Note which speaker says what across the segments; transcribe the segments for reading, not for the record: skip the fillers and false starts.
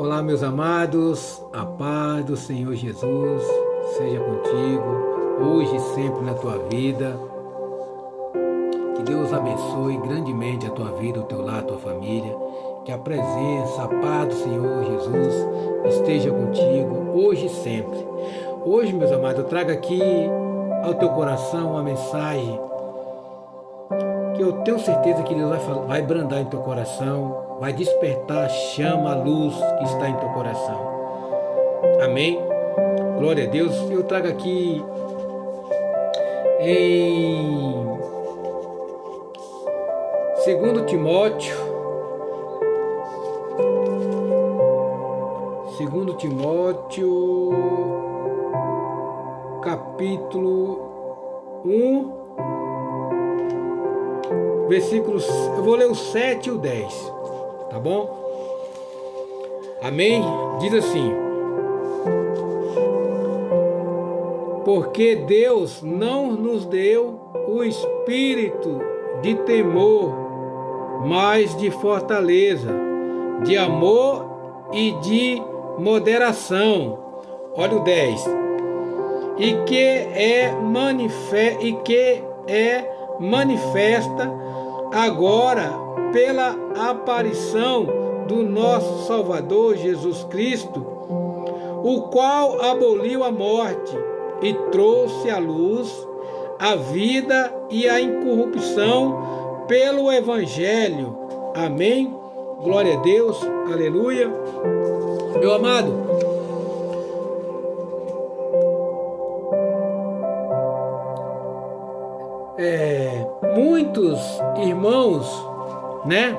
Speaker 1: Olá, meus amados, a paz do Senhor Jesus seja contigo, hoje e sempre na tua vida. Que Deus abençoe grandemente a tua vida, o teu lar, a tua família. Que a presença, a paz do Senhor Jesus esteja contigo, hoje e sempre. Hoje, meus amados, eu trago aqui ao teu coração uma mensagem que eu tenho certeza que Deus vai brandar em teu coração, vai despertar a chama, a luz que está em teu coração. Amém? Glória a Deus. Eu trago aqui em 2 Timóteo, capítulo 1, versículos, eu vou ler o 7 e o 10, tá bom? Amém? Diz assim: porque Deus não nos deu o espírito de temor, mas de fortaleza, de amor e de moderação. Olha o 10. E que é manifesta agora pela aparição do nosso Salvador Jesus Cristo, o qual aboliu a morte e trouxe à luz a vida e a incorrupção pelo Evangelho. Amém? Glória a Deus, aleluia. Meu amado, muitos irmãos, né?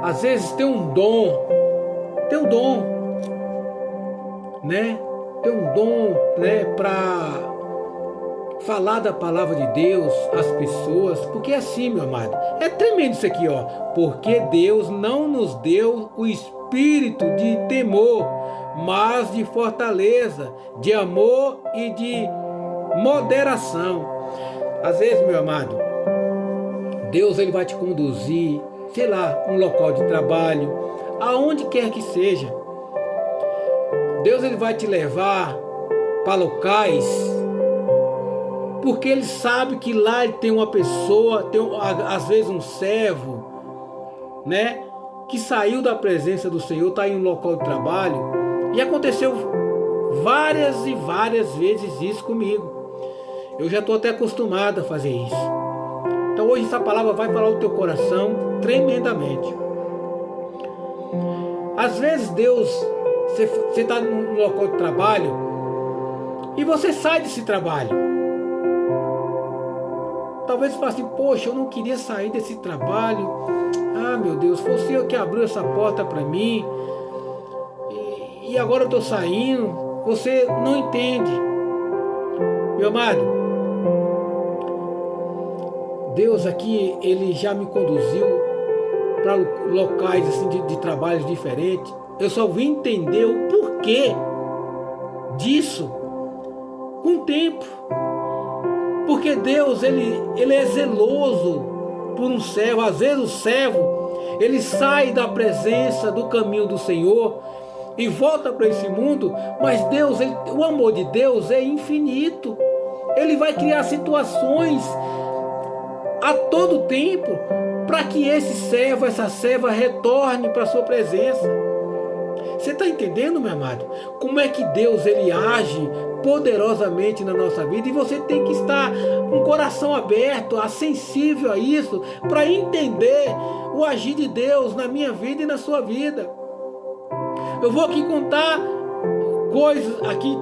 Speaker 1: Às vezes tem um dom, né? Tem um dom, né? Para falar da palavra de Deus às pessoas, porque é assim, meu amado, é tremendo isso aqui, ó. Porque Deus não nos deu o espírito de temor, mas de fortaleza, de amor e de moderação. Às vezes, meu amado, Deus ele vai te conduzir, sei lá, um local de trabalho, aonde quer que seja. Deus ele vai te levar para locais, porque ele sabe que lá ele tem uma pessoa, às vezes um servo, né, que saiu da presença do Senhor, está em um local de trabalho, e aconteceu várias e várias vezes isso comigo. Eu já estou até acostumado a fazer isso. Então hoje essa palavra vai falar o teu coração tremendamente. Às vezes Deus, você está num local de trabalho e você sai desse trabalho. Talvez você fale assim: poxa, eu não queria sair desse trabalho. Ah, meu Deus, foi o Senhor que abriu essa porta para mim. E agora eu estou saindo. Você não entende. Meu amado, Deus aqui, ele já me conduziu para locais assim, de trabalhos diferentes. Eu só vim entender o porquê disso com o tempo. Porque Deus, ele é zeloso por um servo. Às vezes o servo, ele sai da presença, do caminho do Senhor e volta para esse mundo, mas Deus, o amor de Deus é infinito. Ele vai criar situações a todo tempo para que esse servo, essa serva retorne para a sua presença. Você está entendendo, meu amado? Como é que Deus ele age poderosamente na nossa vida? E você tem que estar com o coração aberto, sensível a isso, para entender o agir de Deus na minha vida e na sua vida. Eu vou aqui contar coisas, aqui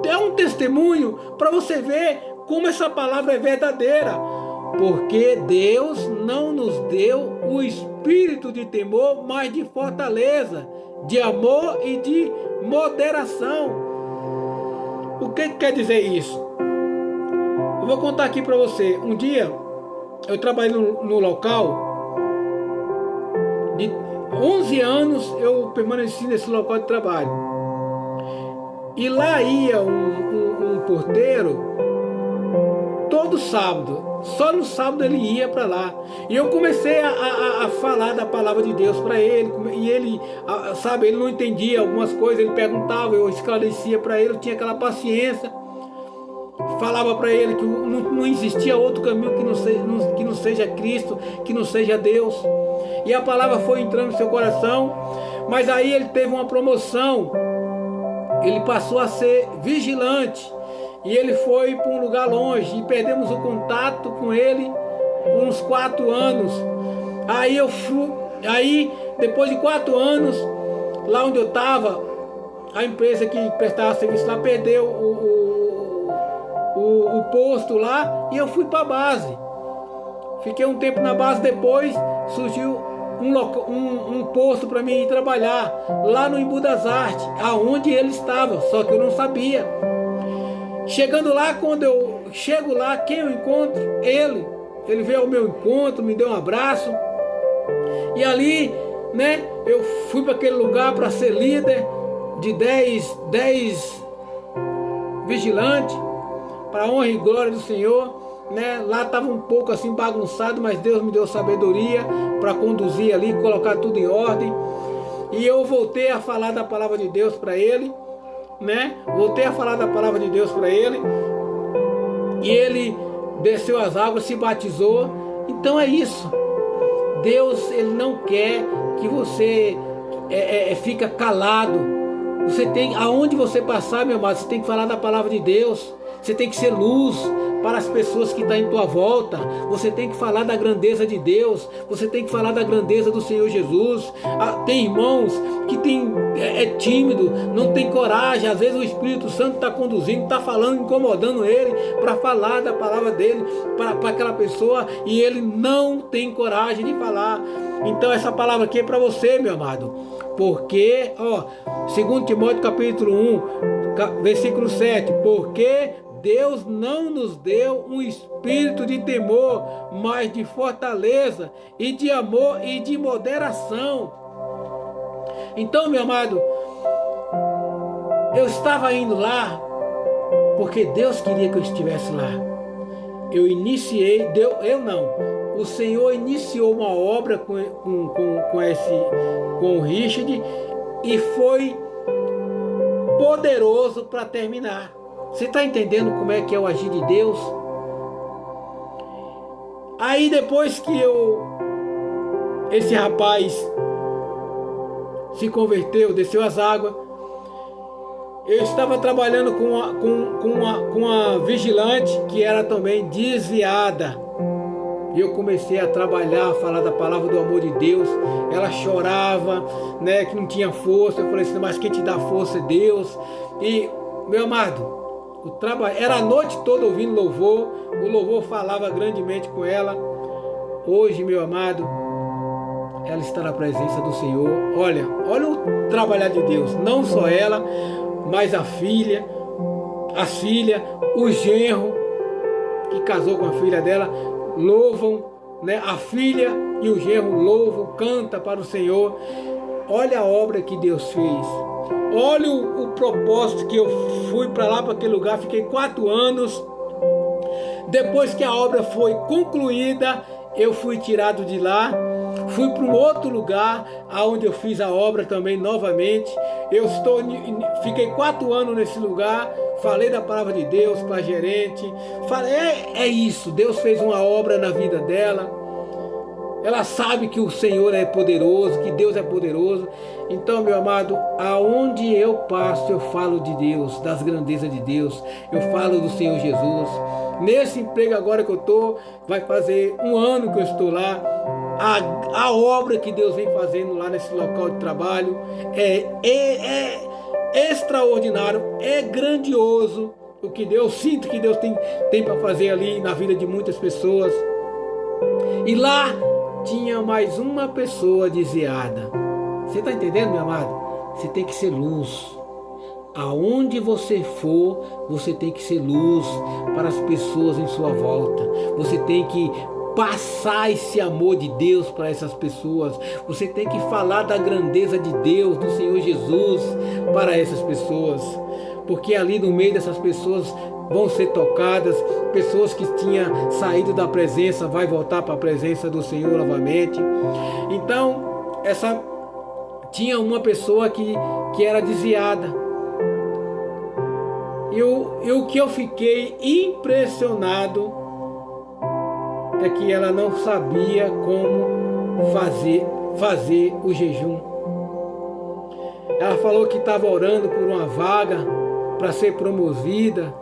Speaker 1: é um testemunho para você ver como essa palavra é verdadeira. Porque Deus não nos deu o espírito de temor, mas de fortaleza, de amor e de moderação. O que quer dizer isso? Eu vou contar aqui para você. Um dia, eu trabalhei no local, de 11 anos eu permaneci nesse local de trabalho. E lá ia um porteiro todo todo sábado. Só no sábado ele ia para lá. E eu comecei a falar da palavra de Deus para ele. E ele, sabe, ele não entendia algumas coisas. Ele perguntava, eu esclarecia para ele. Eu tinha aquela paciência. Falava para ele que não existia outro caminho que não seja Cristo, que não seja Deus. E a palavra foi entrando no seu coração. Mas aí ele teve uma promoção. Ele passou a ser vigilante. E ele foi para um lugar longe. E perdemos o contato com ele por uns 4 anos. Aí depois de 4 anos, lá onde eu estava, a empresa que prestava serviço lá perdeu o posto lá. E eu fui para a base. Fiquei um tempo na base. Depois surgiu um posto para mim ir trabalhar lá no Embu das Artes, aonde ele estava, só que eu não sabia. Chegando lá, quando eu chego lá, quem eu encontro? Ele veio ao meu encontro, me deu um abraço. E ali, né, eu fui para aquele lugar para ser líder de 10 vigilantes, para a honra e glória do Senhor. Né? Lá estava um pouco assim bagunçado, mas Deus me deu sabedoria para conduzir ali, colocar tudo em ordem. E eu voltei a falar da palavra de Deus para ele, né? Voltei a falar da palavra de Deus para ele. E ele desceu as águas, se batizou. Então é isso. Deus, ele não quer que você fica calado. Você tem, aonde você passar, meu amado, você tem que falar da palavra de Deus. Você tem que ser luz para as pessoas que estão em tua volta. Você tem que falar da grandeza de Deus. Você tem que falar da grandeza do Senhor Jesus. Tem irmãos que é tímido, não tem coragem. Às vezes o Espírito Santo está conduzindo, está falando, incomodando ele para falar da palavra dele para aquela pessoa, e ele não tem coragem de falar. Então essa palavra aqui é para você, meu amado. Porque, 2 Timóteo capítulo 1, versículo 7, porque Deus não nos deu um espírito de temor, mas de fortaleza e de amor e de moderação. Então, meu amado, eu estava indo lá porque Deus queria que eu estivesse lá. O Senhor iniciou uma obra com o Richard, e foi poderoso para terminar. Você está entendendo como é que é o agir de Deus? Aí depois que esse rapaz se converteu, desceu as águas, eu estava trabalhando com uma vigilante que era também desviada. E eu comecei a trabalhar, a falar da palavra do amor de Deus. Ela chorava, né, que não tinha força. Eu falei assim, mas quem te dá força é Deus. E, meu amado, o trabalho era a noite toda ouvindo louvor. O louvor falava grandemente com ela. Hoje, meu amado, ela está na presença do Senhor. Olha o trabalhar de Deus. Não só ela, mas as filhas, o genro que casou com a filha dela, louvam, né? A filha e o genro louvam, canta para o Senhor. Olha a obra que Deus fez. Olha o propósito que eu fui para lá, para aquele lugar. Fiquei 4 anos. Depois que a obra foi concluída, eu fui tirado de lá. Fui para um outro lugar, onde eu fiz a obra também novamente. Fiquei 4 anos nesse lugar. Falei da palavra de Deus para a gerente. Falei, é isso. Deus fez uma obra na vida dela. Ela sabe que o Senhor é poderoso, que Deus é poderoso. Então, meu amado, aonde eu passo, eu falo de Deus, das grandezas de Deus. Eu falo do Senhor Jesus. Nesse emprego agora que eu estou, vai fazer 1 ano que eu estou lá. A obra que Deus vem fazendo lá nesse local de trabalho é extraordinário, é grandioso. O que Deus, sinto que Deus tem para fazer ali na vida de muitas pessoas. E lá tinha mais uma pessoa desviada. Você está entendendo, meu amado? Você tem que ser luz. Aonde você for, você tem que ser luz para as pessoas em sua volta. Você tem que passar esse amor de Deus para essas pessoas. Você tem que falar da grandeza de Deus, do Senhor Jesus, para essas pessoas. Porque ali no meio dessas pessoas vão ser tocadas, pessoas que tinham saído da presença vai voltar para a presença do Senhor novamente. Então, tinha uma pessoa que era desviada. E o que eu fiquei impressionado é que ela não sabia como fazer o jejum. Ela falou que estava orando por uma vaga para ser promovida.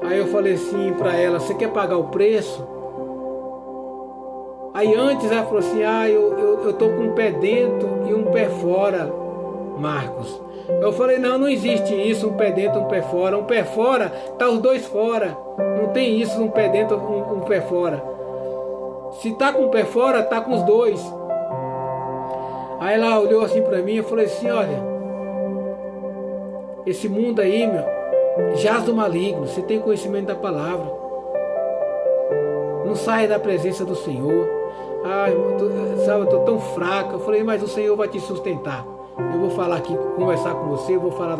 Speaker 1: Aí eu falei assim para ela: você quer pagar o preço? Aí antes ela falou assim: eu tô com um pé dentro e um pé fora, Marcos. Eu falei: não existe isso, um pé dentro, um pé fora. Um pé fora, tá os dois fora. Não tem isso, um pé dentro, um pé fora. Se tá com o pé fora, tá com os dois. Aí ela olhou assim para mim e falou assim: olha, esse mundo aí, meu, jaz do maligno. Você tem conhecimento da palavra. Não saia da presença do Senhor. Ai, eu tô tão fraca. Eu falei: mas o Senhor vai te sustentar. Eu vou falar aqui, conversar com você, eu vou falar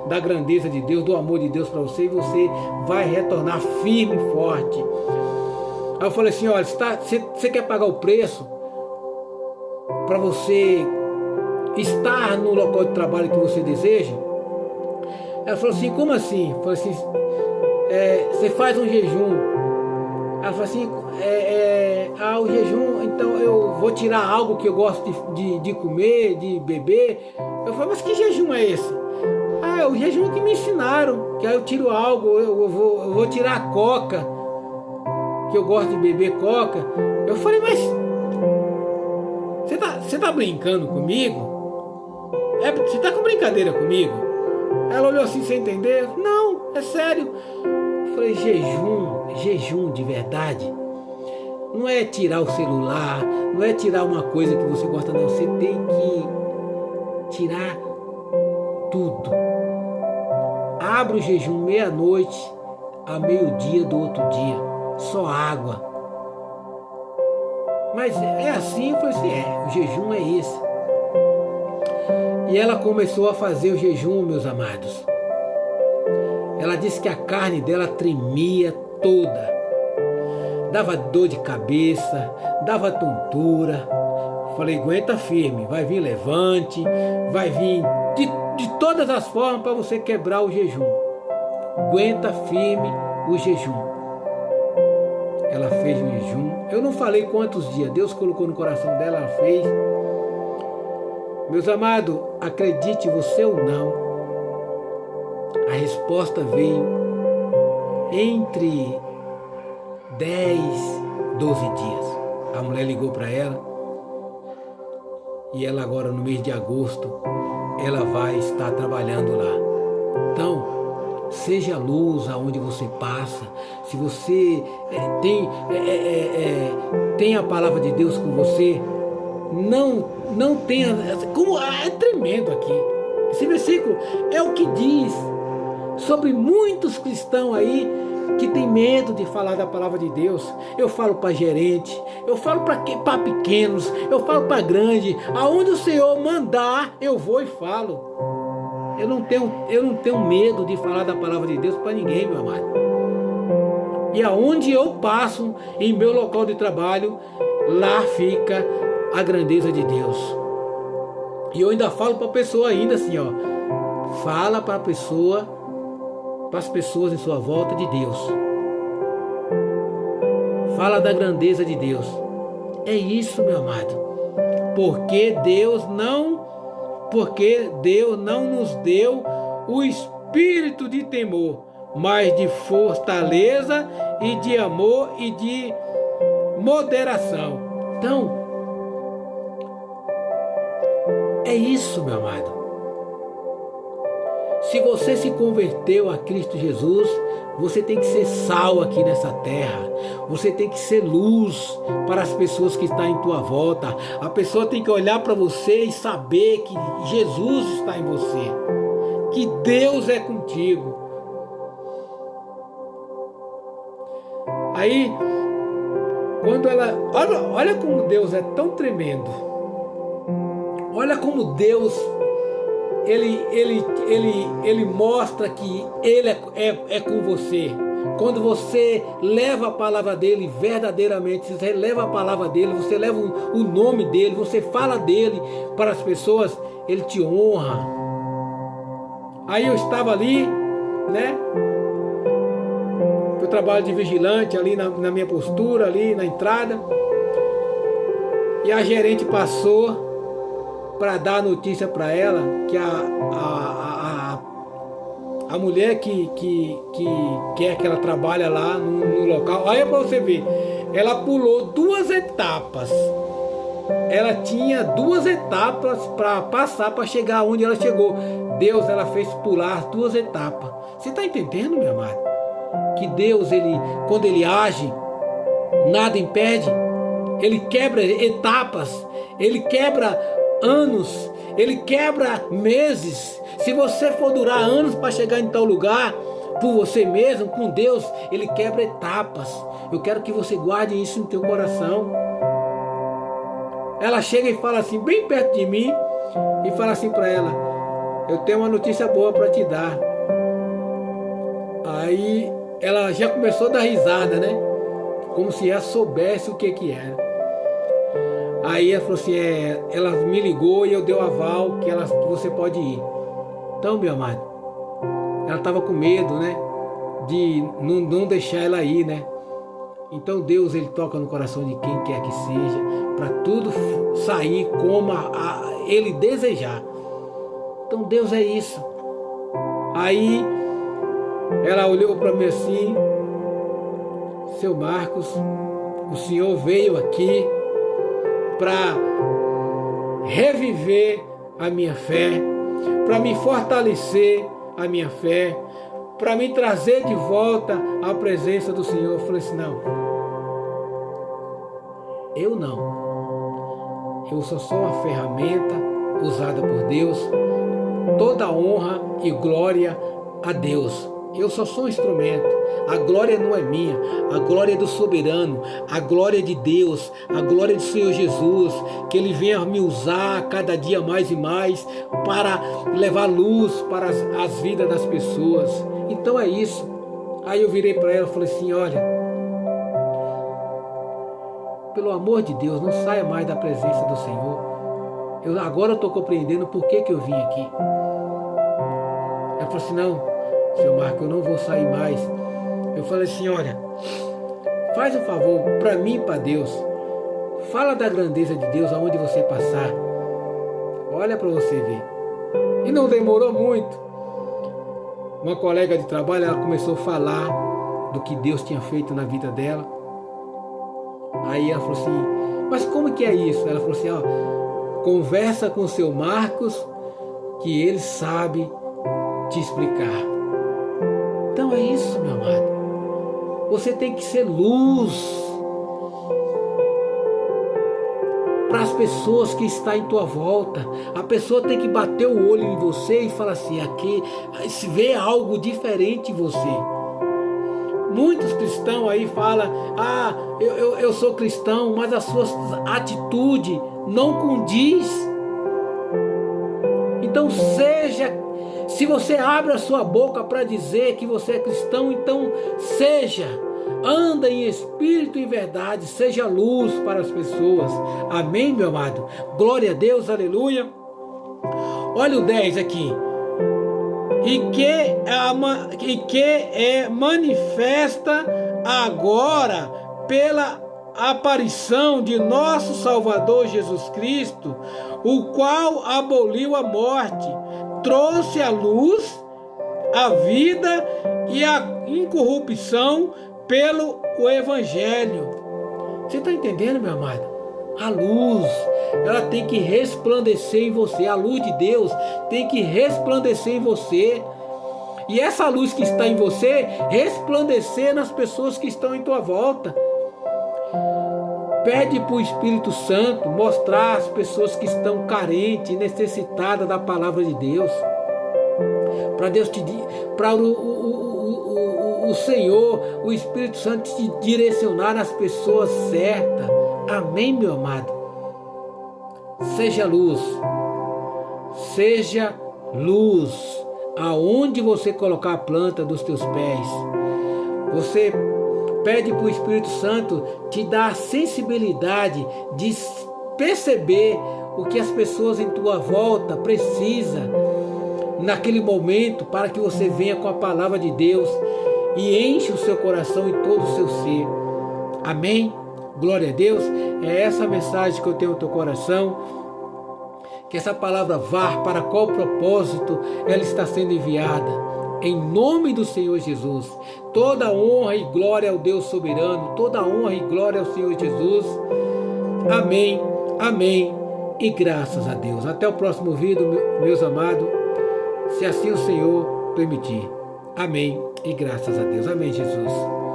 Speaker 1: da grandeza de Deus, do amor de Deus para você, e você vai retornar firme e forte. Aí eu falei assim: olha, você quer pagar o preço para você estar no local de trabalho que você deseja? Ela falou assim: como assim? Eu falei assim: você faz um jejum. Ela falou assim: o jejum, então eu vou tirar algo que eu gosto de comer, de beber. Eu falei: mas que jejum é esse? É o jejum que me ensinaram, que aí eu tiro algo, eu vou tirar a coca, que eu gosto de beber coca. Eu falei: mas você tá brincando comigo? Você tá com brincadeira comigo? Ela olhou assim sem entender. Não, é sério. Eu falei: jejum de verdade não é tirar o celular, não é tirar uma coisa que você gosta, não. Você tem que tirar tudo. Abre o jejum meia-noite a meio-dia do outro dia, só água. Mas é assim? Eu falei assim: o jejum é esse. E ela começou a fazer o jejum, meus amados. Ela disse que a carne dela tremia toda. Dava dor de cabeça, dava tontura. Falei: aguenta firme, vai vir levante, vai vir de todas as formas para você quebrar o jejum. Aguenta firme o jejum. Ela fez o jejum. Eu não falei quantos dias, Deus colocou no coração dela, ela fez. Meus amados, acredite você ou não, a resposta veio entre 10, 12 dias. A mulher ligou para ela e ela agora no mês de agosto ela vai estar trabalhando lá. Então, seja luz aonde você passa. Se você tem a palavra de Deus com você, não tenha. Como é tremendo aqui. Esse versículo é o que diz sobre muitos cristãos aí que tem medo de falar da palavra de Deus. Eu falo para gerente, eu falo para pequenos, eu falo para grande. Aonde o Senhor mandar, eu vou e falo. Eu não tenho medo de falar da palavra de Deus para ninguém, meu amado. E aonde eu passo, em meu local de trabalho, lá fica a grandeza de Deus. E eu ainda falo para a pessoa ainda assim, fala para a pessoa, para as pessoas em sua volta de Deus. Fala da grandeza de Deus. É isso, meu amado. Porque Deus não nos deu o espírito de temor, mas de fortaleza e de amor e de moderação. Então, é isso, meu amado. Se você se converteu a Cristo Jesus, você tem que ser sal aqui nessa terra. Você tem que ser luz para as pessoas que estão em tua volta. A pessoa tem que olhar para você e saber que Jesus está em você, que Deus é contigo. Aí, quando ela... Olha como Deus é tão tremendo. Olha como Deus... ele mostra que ele é com você. Quando você leva a palavra dele verdadeiramente, você leva a palavra dele, você leva o nome dele, você fala dele para as pessoas, ele te honra. Aí eu estava ali, né? Eu trabalho de vigilante ali na minha postura, ali na entrada. E a gerente passou para dar a notícia para ela que a mulher que quer que ela trabalha lá no local. Olha para você ver, ela pulou 2 etapas. Ela tinha 2 etapas para passar para chegar onde ela chegou. Deus, ela fez pular 2 etapas. Você está entendendo, meu amado? Que Deus, quando ele age, nada impede. Ele quebra etapas, ele quebra anos, ele quebra meses. Se você for durar anos para chegar em tal lugar, por você mesmo, com Deus, ele quebra etapas. Eu quero que você guarde isso no teu coração. Ela chega e fala assim, bem perto de mim, e fala assim para ela, eu tenho uma notícia boa para te dar. Aí ela já começou a dar risada, né? Como se ela soubesse o que era. Aí ela falou assim, ela me ligou e eu dei o aval que você pode ir. Então, meu amado, ela estava com medo, né? De não deixar ela ir, né? Então Deus, ele toca no coração de quem quer que seja, para tudo sair como ele desejar. Então Deus é isso. Aí ela olhou para mim assim, seu Marcos, o senhor veio aqui para reviver a minha fé, para me fortalecer a minha fé, para me trazer de volta à presença do Senhor. Eu falei assim, não, eu não. Eu só sou uma ferramenta usada por Deus. Toda honra e glória a Deus. Eu só sou um instrumento. A glória não é minha, a glória é do soberano, a glória é de Deus, a glória do Senhor Jesus, que Ele venha me usar cada dia mais e mais para levar luz para as vidas das pessoas. Então é isso. Aí eu virei para ela e falei assim, olha, pelo amor de Deus, não saia mais da presença do Senhor. Agora eu estou compreendendo por que eu vim aqui. Ela falou assim, não, seu Marco, eu não vou sair mais. Eu falei assim, olha, faz um favor para mim e para Deus. Fala da grandeza de Deus aonde você passar. Olha para você ver. E não demorou muito. Uma colega de trabalho, ela começou a falar do que Deus tinha feito na vida dela. Aí ela falou assim, mas como que é isso? Ela falou assim, ó, conversa com o seu Marcos, que ele sabe te explicar. Então é isso, meu amado. Você tem que ser luz para as pessoas que estão em tua volta. A pessoa tem que bater o olho em você e falar assim, aqui, se vê algo diferente em você. Muitos cristãos aí falam, eu sou cristão, mas a sua atitude não condiz. Então se você abre a sua boca para dizer que você é cristão, então anda em espírito e verdade, seja luz para as pessoas. Amém, meu amado? Glória a Deus, aleluia. Olha o 10 aqui. E que é manifesta agora pela aparição de nosso Salvador Jesus Cristo, o qual aboliu a morte, trouxe a luz, a vida e a incorrupção pelo Evangelho. Você está entendendo, meu amado? A luz, ela tem que resplandecer em você. A luz de Deus tem que resplandecer em você. E essa luz que está em você, resplandecer nas pessoas que estão em tua volta. Pede para o Espírito Santo mostrar às pessoas que estão carentes, necessitadas da palavra de Deus. Para o Senhor, o Espírito Santo te direcionar nas pessoas certas. Amém, meu amado? Seja luz, seja luz aonde você colocar a planta dos teus pés. Você pede para o Espírito Santo te dar a sensibilidade de perceber o que as pessoas em tua volta precisam naquele momento, para que você venha com a palavra de Deus e enche o seu coração e todo o seu ser. Amém? Glória a Deus. É essa mensagem que eu tenho no teu coração. Que essa palavra vá para qual propósito ela está sendo enviada. Em nome do Senhor Jesus. Toda honra e glória ao Deus soberano. Toda honra e glória ao Senhor Jesus. Amém, amém e graças a Deus. Até o próximo vídeo, meus amados. Se assim o Senhor permitir. Amém e graças a Deus. Amém, Jesus.